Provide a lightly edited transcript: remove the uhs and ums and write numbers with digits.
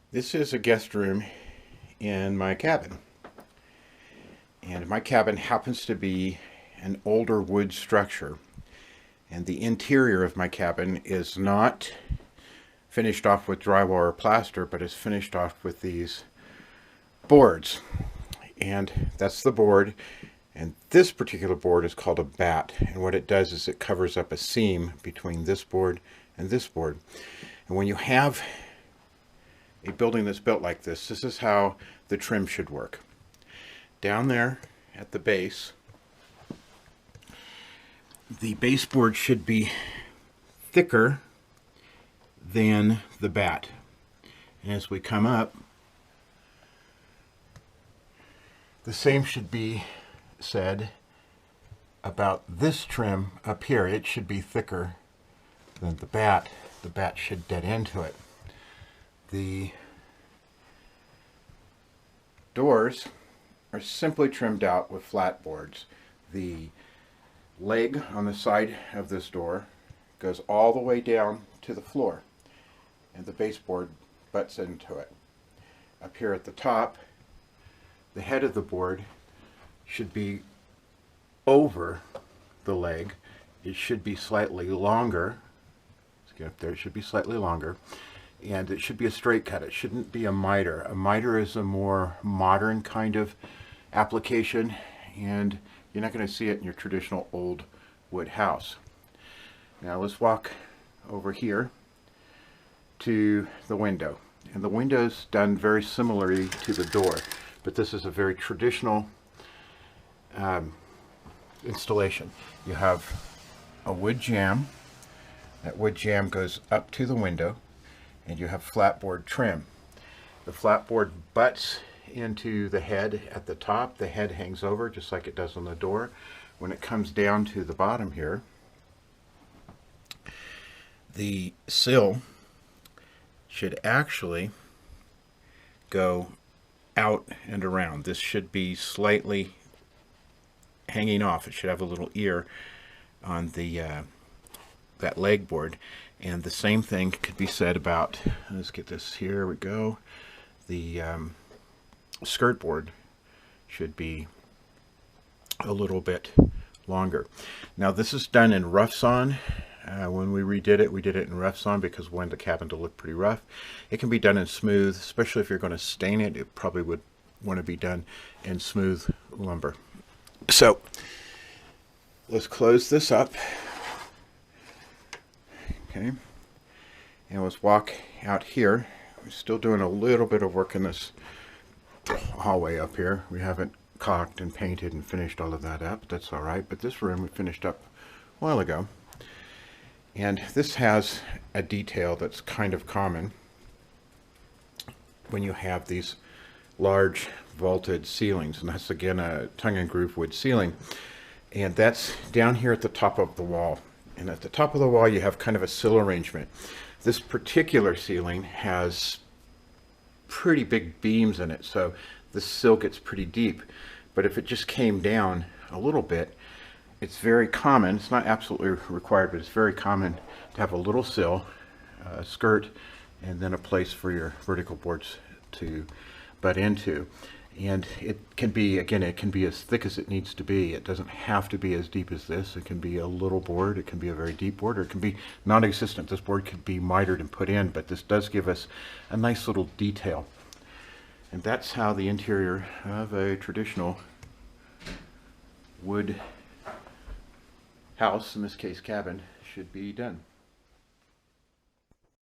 This is a guest room in my cabin. And my cabin happens to be an older wood structure. And the interior of my cabin is not finished off with drywall or plaster, but is finished off with these boards. And that's the board. And this particular board is called a batt. And what it does is it covers up a seam between this board and this board. And when you have a building that's built like this is how the trim should work. Down there at the base, the baseboard should be thicker than the batt. And as we come up, the same should be said about this trim up here. It should be thicker than the batt. The batt should dead into it. The doors are simply trimmed out with flat boards. The leg on the side of this door goes all the way down to the floor, and the baseboard butts into it. Up here at the top, the head of the board should be over the leg. It should be slightly longer. Let's get up there. It should be slightly longer. And it should be a straight cut. It shouldn't be a miter. A miter is a more modern kind of application, and you're not going to see it in your traditional old wood house. Now let's walk over here to the window. And the window's done very similarly to the door, but this is a very traditional installation. You have a wood jamb. That wood jamb goes up to the window, and you have flatboard trim. The flatboard butts into the head at the top. The head hangs over just like it does on the door. When it comes down to the bottom here, the sill should actually go out and around. This should be slightly hanging off. It should have a little ear on the that leg board. And the same thing could be said about, let's get this, here we go, the skirt board should be a little bit longer. Now this is done in rough sawn. When we redid it, we did it in rough sawn because we wanted the cabin to look pretty rough. It can be done in smooth, especially if you're going to stain it. It probably would want to be done in smooth lumber. So let's close this up. Okay, and let's walk out here. We're still doing a little bit of work in this hallway up here. We haven't caulked and painted and finished all of that up. That's all right, but this room we finished up a while ago. And this has a detail that's kind of common when you have these large vaulted ceilings, and that's again a tongue-and-groove wood ceiling, and that's down here at the top of the wall. And at the top of the wall you have kind of a sill arrangement. This particular ceiling has pretty big beams in it, so the sill gets pretty deep. But if it just came down a little bit, it's very common, it's not absolutely required, but it's very common to have a little sill, a skirt, and then a place for your vertical boards to butt into. And it can be, again, it can be as thick as it needs to be. It doesn't have to be as deep as this. It can be a little board, it can be a very deep board, or it can be non-existent. This board could be mitered and put in, but this does give us a nice little detail. And that's how the interior of a traditional wood house, in this case cabin, should be done.